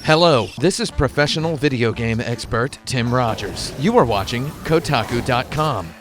Hello, this is professional video game expert Tim Rogers. You are watching Kotaku.com.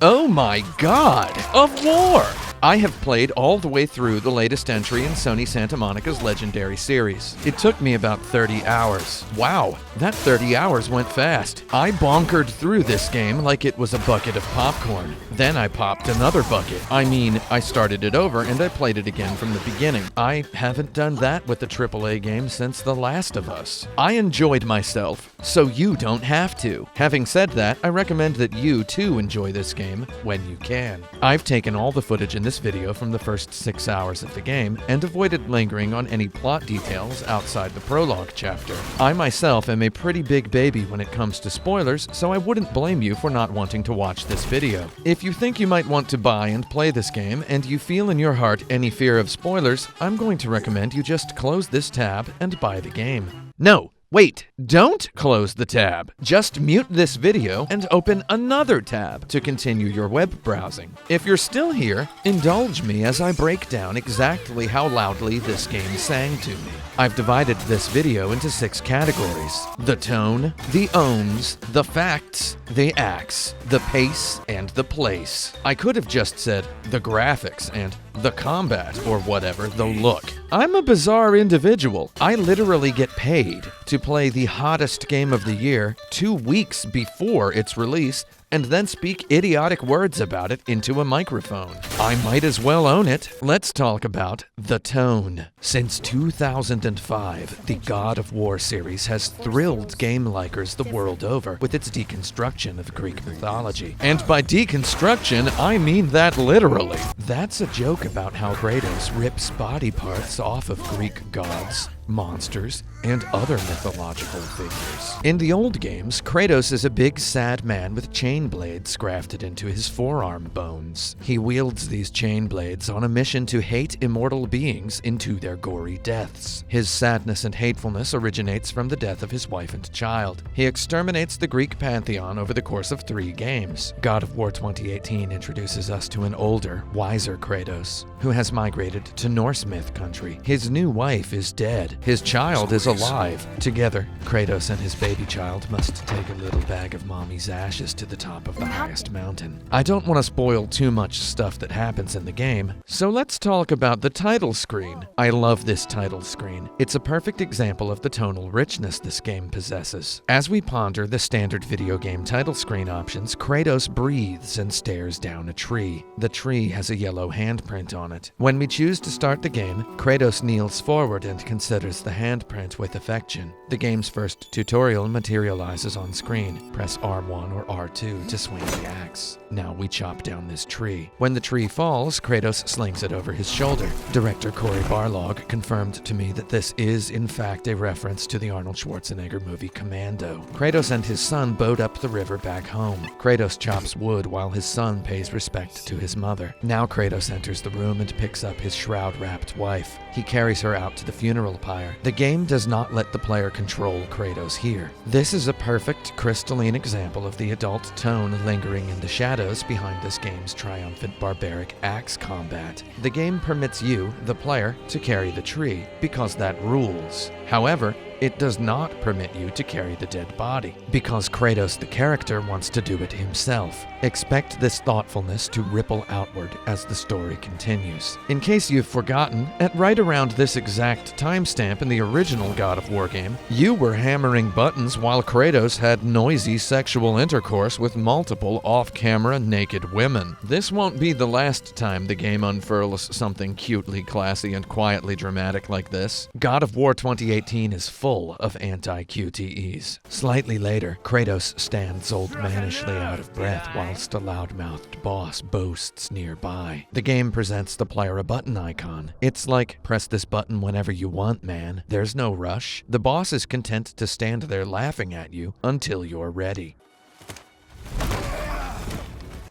Oh my god, of war! I have played all the way through the latest entry in Sony Santa Monica's Legendary series. It took me about 30 hours. Wow, that 30 hours went fast. I bonkered through this game like it was a bucket of popcorn. Then I popped another bucket. I started it over and I played it again from the beginning. I haven't done that with a AAA game since The Last of Us. I enjoyed myself, so you don't have to. Having said that, I recommend that you too enjoy this game when you can. I've taken all the footage in this video from the first 6 hours of the game and avoided lingering on any plot details outside the prologue chapter. I myself am a pretty big baby when it comes to spoilers, so I wouldn't blame you for not wanting to watch this video. If you think you might want to buy and play this game and you feel in your heart any fear of spoilers, I'm going to recommend you just close this tab and buy the game. No! Wait, don't close the tab. Just mute this video and open another tab to continue your web browsing. If you're still here, indulge me as I break down exactly how loudly this game sang to me. I've divided this video into 6 categories: the tone, the ohms, the facts, the acts, the pace, and the place. I could have just said the graphics and the combat or whatever, the look. I'm a bizarre individual. I literally get paid to play the hottest game of the year 2 weeks before its release and then speak idiotic words about it into a microphone. I might as well own it. Let's talk about the tone. Since 2005, the God of War series has thrilled game likers the world over with its deconstruction of Greek mythology. And by deconstruction, I mean that literally. That's a joke about how Kratos rips body parts off of Greek gods, monsters, and other mythological figures. In the old games, Kratos is a big sad man with chain blades grafted into his forearm bones. He wields these chain blades on a mission to hate immortal beings into their gory deaths. His sadness and hatefulness originates from the death of his wife and child. He exterminates the Greek pantheon over the course of 3 games. God of War 2018 introduces us to an older, wiser Kratos, who has migrated to Norse myth country. His new wife is dead. His child is alive. Together, Kratos and his baby child must take a little bag of mommy's ashes to the top of the highest mountain. I don't want to spoil too much stuff that happens in the game, so let's talk about the title screen. I love this title screen. It's a perfect example of the tonal richness this game possesses. As we ponder the standard video game title screen options, Kratos breathes and stares down a tree. The tree has a yellow handprint on it. When we choose to start the game, Kratos kneels forward and considers the handprint with affection. The game's first tutorial materializes on screen. Press R1 or R2 to swing the axe. Now we chop down this tree. When the tree falls, Kratos slings it over his shoulder. Director Cory Barlog confirmed to me that this is in fact a reference to the Arnold Schwarzenegger movie Commando. Kratos and his son boat up the river back home. Kratos chops wood while his son pays respect to his mother. Now Kratos enters the room and picks up his shroud-wrapped wife. He carries her out to the funeral pyre. The game does not let the player control Kratos here. This is a perfect, crystalline example of the adult tone lingering in the shadows behind this game's triumphant barbaric axe combat. The game permits you, the player, to carry the tree, because that rules. However, it does not permit you to carry the dead body, because Kratos the character wants to do it himself. Expect this thoughtfulness to ripple outward as the story continues. In case you've forgotten, at right around this exact timestamp in the original God of War game, you were hammering buttons while Kratos had noisy sexual intercourse with multiple off-camera naked women. This won't be the last time the game unfurls something cutely classy and quietly dramatic like this. God of War 2018 is full of anti-QTEs. Slightly later, Kratos stands old manishly out of breath whilst a loud-mouthed boss boasts nearby. The game presents the player a button icon. It's like, press this button whenever you want, man. There's no rush. The boss is content to stand there laughing at you until you're ready.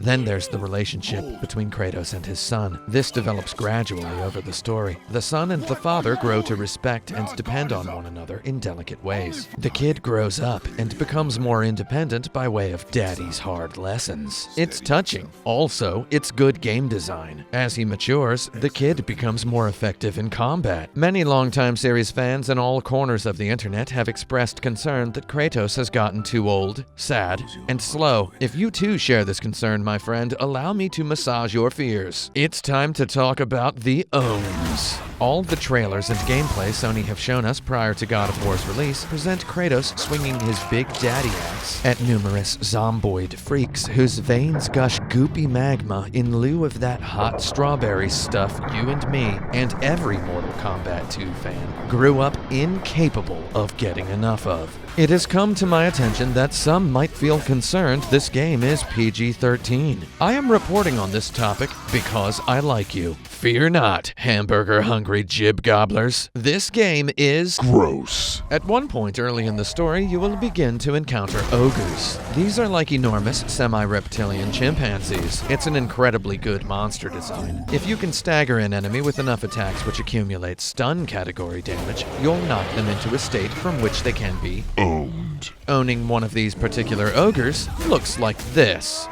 Then there's the relationship between Kratos and his son. This develops gradually over the story. The son and the father grow to respect and depend on one another in delicate ways. The kid grows up and becomes more independent by way of daddy's hard lessons. It's touching. Also, it's good game design. As he matures, the kid becomes more effective in combat. Many longtime series fans in all corners of the internet have expressed concern that Kratos has gotten too old, sad, and slow. If you too share this concern, my friend, allow me to massage your fears. It's time to talk about the ohms. All the trailers and gameplay Sony have shown us prior to God of War's release present Kratos swinging his big daddy axe at numerous zomboid freaks whose veins gush goopy magma in lieu of that hot strawberry stuff you and me and every Mortal Kombat 2 fan grew up incapable of getting enough of. It has come to my attention that some might feel concerned this game is PG-13. I am reporting on this topic because I like you. Fear not, hamburger-hungry jib gobblers. This game is gross. At one point early in the story, you will begin to encounter ogres. These are like enormous semi-reptilian chimpanzees. It's an incredibly good monster design. If you can stagger an enemy with enough attacks which accumulate stun category damage, you'll knock them into a state from which they can be owned. Owning one of these particular ogres looks like this.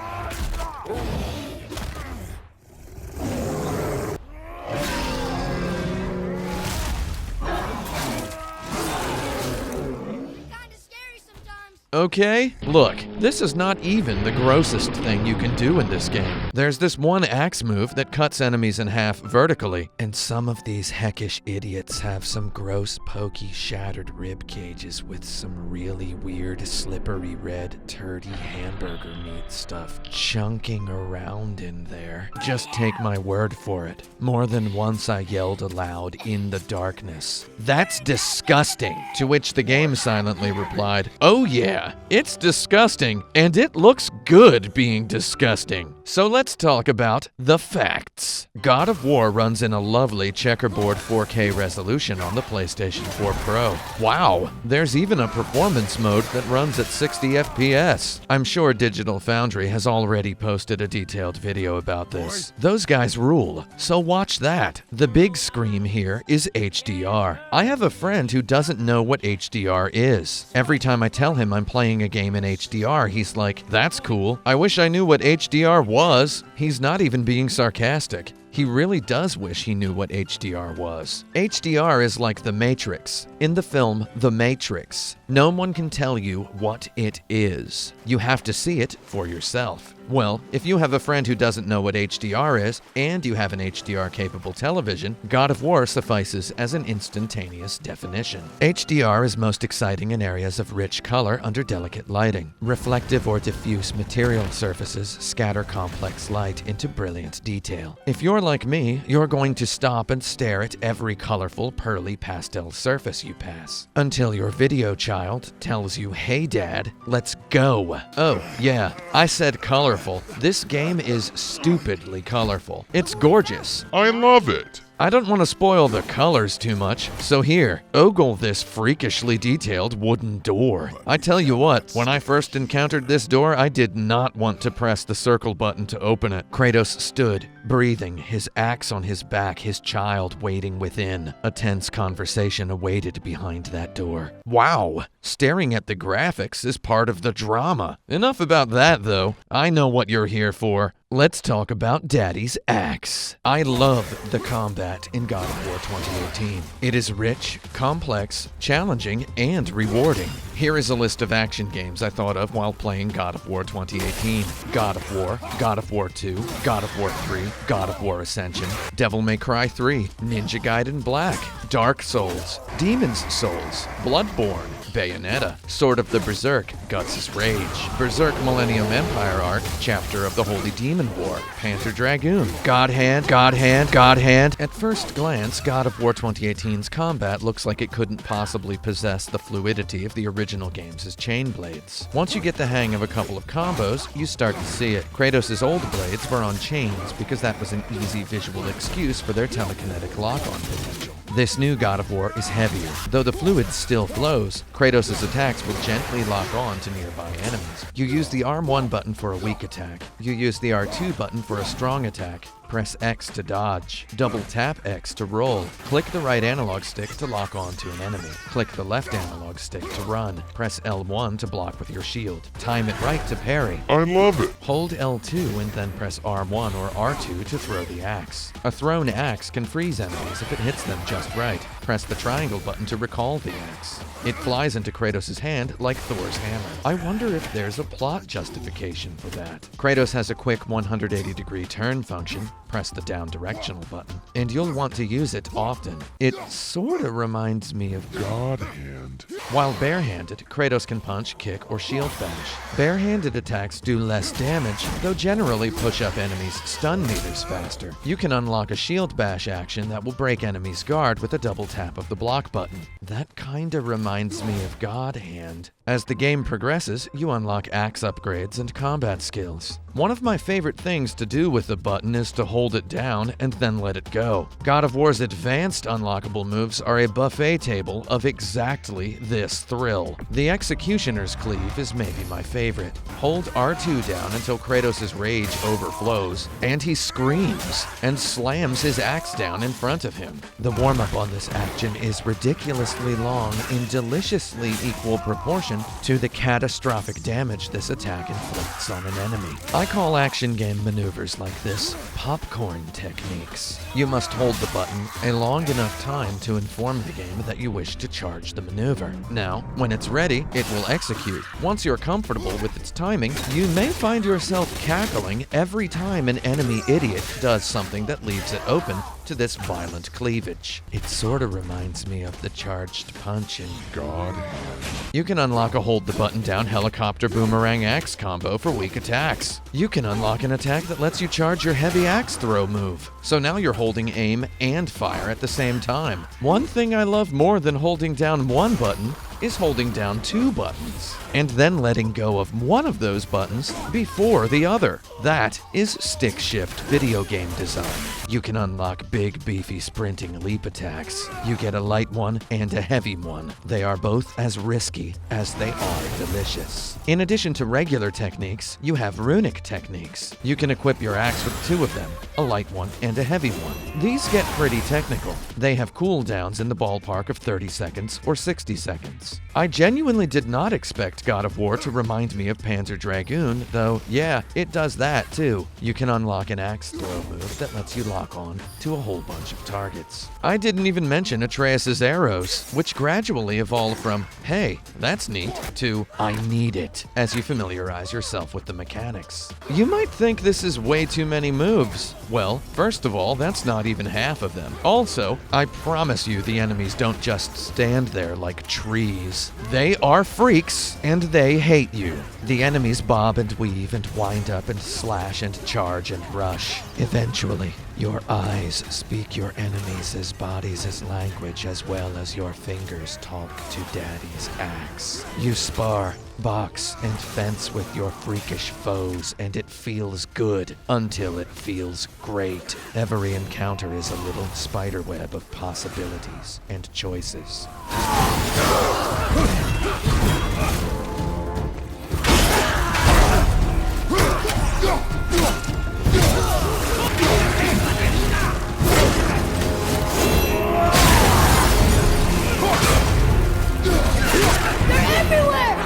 Okay? Look, this is not even the grossest thing you can do in this game. There's this one axe move that cuts enemies in half vertically, and some of these heckish idiots have some gross, pokey, shattered rib cages with some really weird, slippery red, turdy hamburger meat stuff chunking around in there. Just take my word for it. More than once I yelled aloud in the darkness, "That's disgusting!" To which the game silently replied, "Oh yeah, it's disgusting, and it looks good being disgusting." So let's talk about the facts. God of War runs in a lovely checkerboard 4K resolution on the PlayStation 4 Pro. Wow, there's even a performance mode that runs at 60 FPS. I'm sure Digital Foundry has already posted a detailed video about this. Those guys rule, so watch that. The big scream here is HDR. I have a friend who doesn't know what HDR is. Every time I tell him I'm playing a game in HDR, he's like, "That's cool. I wish I knew what HDR was." He's not even being sarcastic. He really does wish he knew what HDR was. HDR is like The Matrix. In the film The Matrix, no one can tell you what it is. You have to see it for yourself. Well, if you have a friend who doesn't know what HDR is, and you have an HDR-capable television, God of War suffices as an instantaneous definition. HDR is most exciting in areas of rich color under delicate lighting. Reflective or diffuse material surfaces scatter complex light into brilliant detail. If you're like me, you're going to stop and stare at every colorful, pearly pastel surface you pass, until your video child tells you, "Hey Dad, let's go." Oh, yeah, I said colorful. This game is stupidly colorful. It's gorgeous. I love it. I don't want to spoil the colors too much, so here, ogle this freakishly detailed wooden door. I tell you what, when I first encountered this door, I did not want to press the circle button to open it. Kratos stood, breathing, his axe on his back, his child waiting within. A tense conversation awaited behind that door. Wow, staring at the graphics is part of the drama. Enough about that, though. I know what you're here for. Let's talk about Daddy's axe. I love the combat in God of War 2018. It is rich, complex, challenging, and rewarding. Here is a list of action games I thought of while playing God of War 2018. God of War, God of War 2, God of War 3, God of War Ascension, Devil May Cry 3, Ninja Gaiden Black, Dark Souls, Demon's Souls, Bloodborne, Bayonetta, Sword of the Berserk, Guts' Rage, Berserk Millennium Empire Arc, Chapter of the Holy Demon War, Panzer Dragoon, God Hand, God Hand, God Hand. At first glance, God of War 2018's combat looks like it couldn't possibly possess the fluidity of the original games' chain blades. Once you get the hang of a couple of combos, you start to see it. Kratos' old blades were on chains because that was an easy visual excuse for their telekinetic lock-on potential. This new God of War is heavier. Though the fluid still flows, Kratos' attacks will gently lock on to nearby enemies. You use the R1 button for a weak attack. You use the R2 button for a strong attack. Press X to dodge. Double tap X to roll. Click the right analog stick to lock on to an enemy. Click the left analog stick to run. Press L1 to block with your shield. Time it right to parry. I love it. Hold L2 and then press R1 or R2 to throw the axe. A thrown axe can freeze enemies if it hits them just right. Press the triangle button to recall the axe. It flies into Kratos' hand like Thor's hammer. I wonder if there's a plot justification for that. Kratos has a quick 180-degree turn function. Press the down directional button, and you'll want to use it often. It sorta reminds me of God hand. While barehanded, Kratos can punch, kick, or shield bash. Barehanded attacks do less damage, though generally push up enemies' stun meters faster. You can unlock a shield bash action that will break enemies' guard with a double tap of the block button. That kinda reminds me of God hand. As the game progresses, you unlock axe upgrades and combat skills. One of my favorite things to do with the button is to hold it down and then let it go. God of War's advanced unlockable moves are a buffet table of exactly this thrill. The Executioner's Cleave is maybe my favorite. Hold R2 down until Kratos' rage overflows, and he screams and slams his axe down in front of him. The warm-up on this action is ridiculously long in deliciously equal proportion to the catastrophic damage this attack inflicts on an enemy. I call action game maneuvers like this popcorn techniques. You must hold the button a long enough time to inform the game that you wish to charge the maneuver. Now, when it's ready, it will execute. Once you're comfortable with its timing, you may find yourself cackling every time an enemy idiot does something that leaves it open to this violent cleavage. It sorta reminds me of the charged punch in God hand. You can unlock a hold the button down helicopter boomerang axe combo for weak attacks. You can unlock an attack that lets you charge your heavy axe throw move. So now you're holding aim and fire at the same time. One thing I love more than holding down one button is holding down two buttons, and then letting go of one of those buttons before the other. That is stick shift video game design. You can unlock big, beefy, sprinting leap attacks. You get a light one and a heavy one. They are both as risky as they are delicious. In addition to regular techniques, you have runic techniques. You can equip your axe with two of them, a light one and a heavy one. These get pretty technical. They have cooldowns in the ballpark of 30 seconds or 60 seconds. I genuinely did not expect God of War to remind me of Panzer Dragoon, though, yeah, it does that too. You can unlock an axe throw move that lets you lock on to a whole bunch of targets. I didn't even mention Atreus' arrows, which gradually evolve from, hey, that's neat, to I need it, as you familiarize yourself with the mechanics. You might think this is way too many moves. Well, first of all, that's not even half of them. Also, I promise you the enemies don't just stand there like trees. They are freaks, and they hate you. The enemies bob and weave and wind up and slash and charge and rush. Eventually, your eyes speak your enemies' bodies' language as well as your fingers talk to Daddy's axe. You spar, box, and fence with your freakish foes, and it feels good until it feels great. Every encounter is a little spiderweb of possibilities and choices.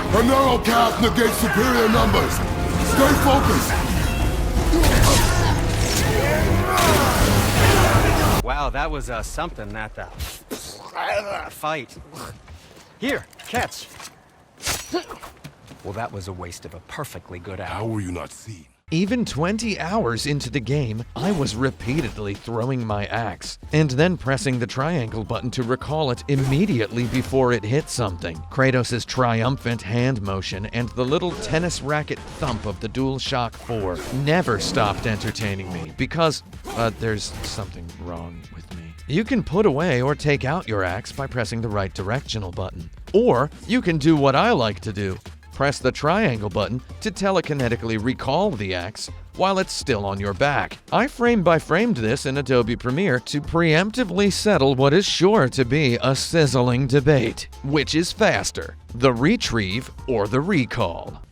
A narrow path negates superior numbers. Stay focused. Wow, that was something, that fight. Here, catch. Well, that was a waste of a perfectly good hour. How were you not seen? Even 20 hours into the game, I was repeatedly throwing my axe, and then pressing the triangle button to recall it immediately before it hit something. Kratos' triumphant hand motion and the little tennis racket thump of the DualShock 4 never stopped entertaining me, because, there's something wrong with me. You can put away or take out your axe by pressing the right directional button. Or, you can do what I like to do. press the triangle button to telekinetically recall the axe while it's still on your back. I frame-by-framed this in Adobe Premiere to preemptively settle what is sure to be a sizzling debate. Which is faster, the retrieve or the recall?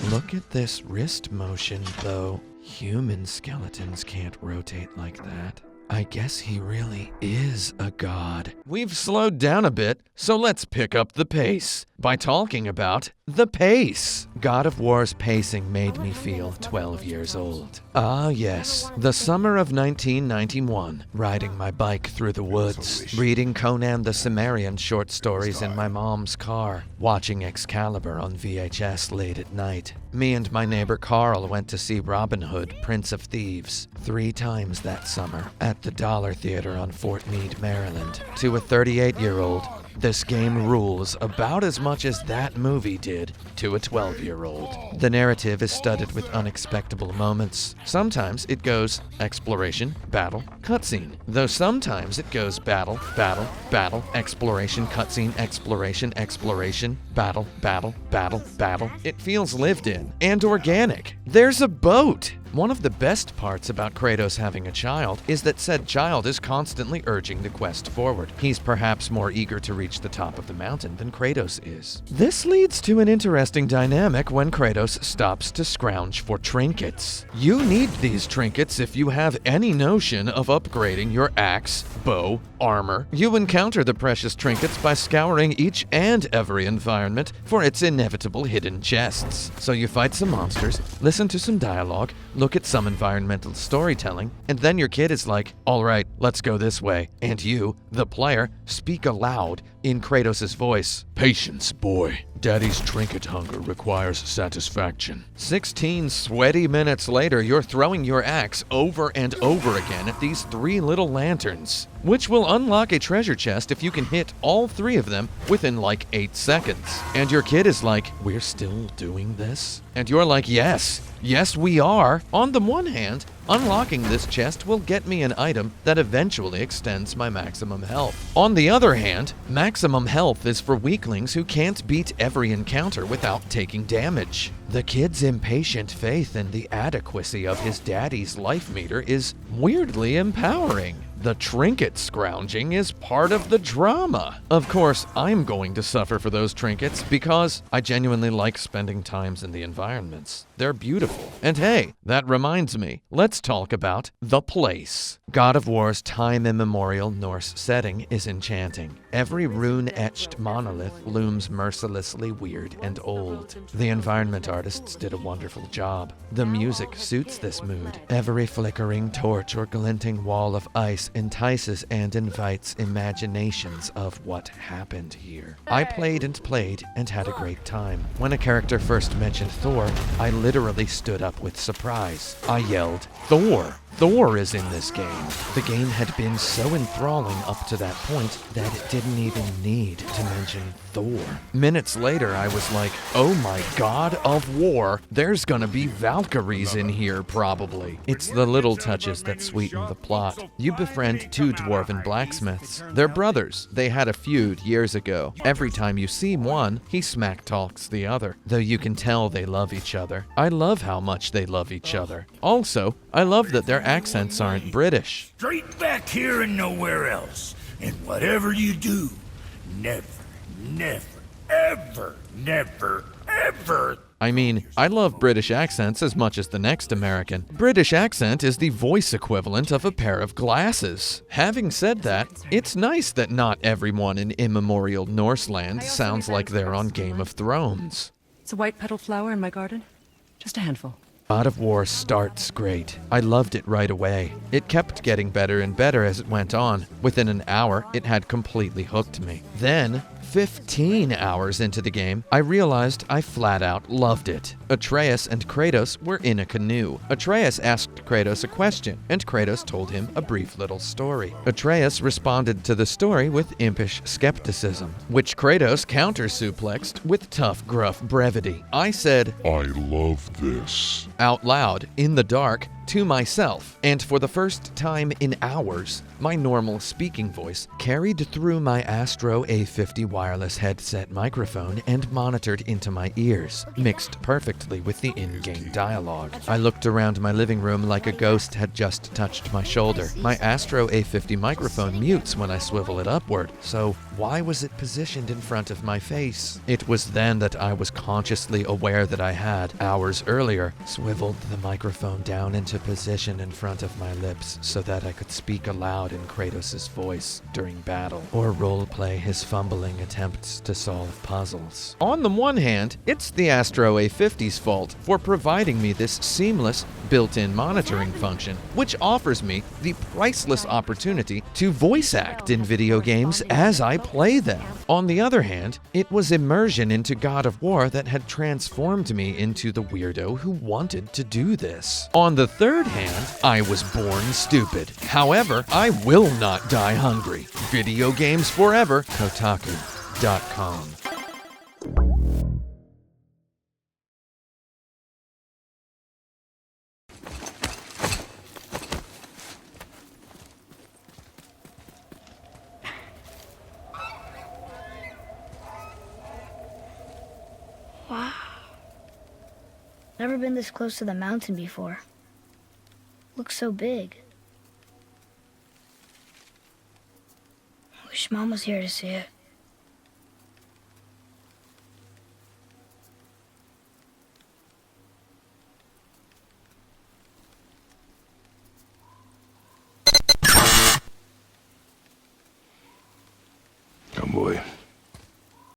Look at this wrist motion, though. Human skeletons can't rotate like that. I guess he really is a god. We've slowed down a bit, so let's pick up the pace by talking about the pace. God of War's pacing made me feel 12 years old. Ah yes, the summer of 1991, riding my bike through the woods, reading Conan the Cimmerian short stories in my mom's car, watching Excalibur on VHS late at night. Me and my neighbor Carl went to see Robin Hood, Prince of Thieves, 3 times that summer at the Dollar Theater on Fort Meade, Maryland. To a 38-year-old, this game rules about as much as that movie did to a 12-year-old. The narrative is studded with unexpected moments. Sometimes it goes exploration, battle, cutscene. Though sometimes it goes battle, battle, battle, exploration, cutscene, exploration, exploration, battle, battle, battle, battle. It feels lived in and organic. There's a boat! One of the best parts about Kratos having a child is that said child is constantly urging the quest forward. He's perhaps more eager to reach the top of the mountain than Kratos is. This leads to an interesting dynamic when Kratos stops to scrounge for trinkets. You need these trinkets if you have any notion of upgrading your axe, bow, armor. You encounter the precious trinkets by scouring each and every environment for its inevitable hidden chests. So you fight some monsters, listen to some dialogue, look at some environmental storytelling, and then your kid is like, all right, let's go this way. And you, the player, speak aloud in Kratos' voice. Patience, boy. Daddy's trinket hunger requires satisfaction. 16 sweaty minutes later, you're throwing your axe over and over again at these 3 little lanterns, which will unlock a treasure chest if you can hit all 3 of them within like 8 seconds. And your kid is like, we're still doing this? And you're like, yes, we are. On the one hand, unlocking this chest will get me an item that eventually extends my maximum health. On the other hand, maximum health is for weaklings who can't beat every encounter without taking damage. The kid's impatient faith in the adequacy of his daddy's life meter is weirdly empowering. The trinket scrounging is part of the drama. Of course, I'm going to suffer for those trinkets because I genuinely like spending times in the environments. They're beautiful. And hey, that reminds me, let's talk about the place. God of War's time immemorial Norse setting is enchanting. Every rune-etched monolith looms mercilessly weird and old. The environment artists did a wonderful job. The music suits this mood. Every flickering torch or glinting wall of ice entices and invites imaginations of what happened here. I played and had a great time. When a character first mentioned Thor, I literally stood up with surprise. I yelled, "Thor! Thor is in this game." The game had been so enthralling up to that point that it didn't even need to mention Thor. Minutes later, I was like, oh my God of War, there's gonna be Valkyries in here probably. It's the little touches that sweeten the plot. You befriend 2 dwarven blacksmiths. They're brothers. They had a feud years ago. Every time you see one, he smack talks the other, though you can tell they love each other. I love how much they love each other. Also, I love that their accents aren't British. Straight back here and nowhere else. And whatever you do, never, ever. I mean, I love British accents as much as the next American. British accent is the voice equivalent of a pair of glasses. Having said that, it's nice that not everyone in immemorial Norseland sounds like they're on Game of Thrones. It's a white petal flower in my garden. Just a handful. God of War starts great. I loved it right away. It kept getting better and better as it went on. Within an hour, it had completely hooked me. Then, 15 hours into the game, I realized I flat out loved it. Atreus and Kratos were in a canoe. Atreus asked Kratos a question, and Kratos told him a brief little story. Atreus responded to the story with impish skepticism, which Kratos counter-suplexed with tough, gruff brevity. I said, I love this. out loud, in the dark, to myself, and for the first time in hours, my normal speaking voice carried through my Astro A50 wireless headset microphone and monitored into my ears, mixed perfectly with the in-game dialogue. I looked around my living room like a ghost had just touched my shoulder. My Astro A50 microphone mutes when I swivel it upward, so why was it positioned in front of my face? It was then that I was consciously aware that I had, hours earlier, swiveled the microphone down into position in front of my lips so that I could speak aloud in Kratos' voice during battle, or roleplay his fumbling attempts to solve puzzles. On the one hand, it's the Astro A50's fault for providing me this seamless, built-in monitoring function, which offers me the priceless opportunity to voice act in video games as I play them. On the other hand, it was immersion into God of War that had transformed me into the weirdo who wanted to do this. On the third hand, I was born stupid. However, I will not die hungry. Video games forever. Kotaku.com. Wow. Never been this close to the mountain before. Looks so big. Wish Mom was here to see it. Come, boy.